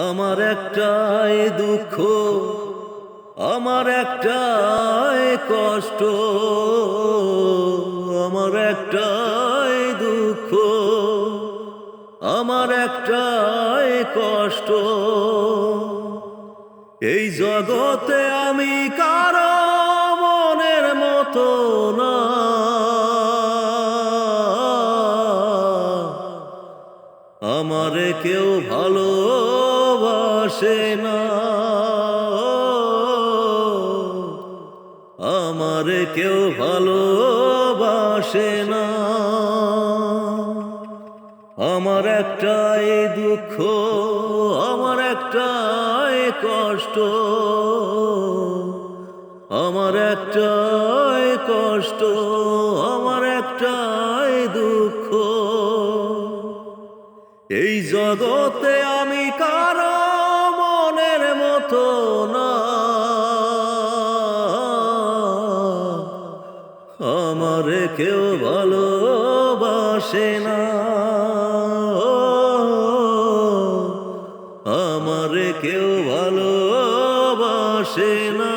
আমার একটাই দুঃখ, আমার একটাই কষ্ট, আমার একটাই দুঃখ, আমার একটাই কষ্ট। এই জগতে আমি কারো মনের মতো না, আমারে কেউ ভালোবাসে না, আমারে কেউ ভালোবাসে না। আমার একটাই দুঃখ, আমার একটাই কষ্ট, আমার একটাই কষ্ট, আমার একটাই দুঃখ। এই জগতে আমি কারো মনের মতো না, আমারে কেউ ভালোবাসে না, আমারে কেউ ভালোবাসে না।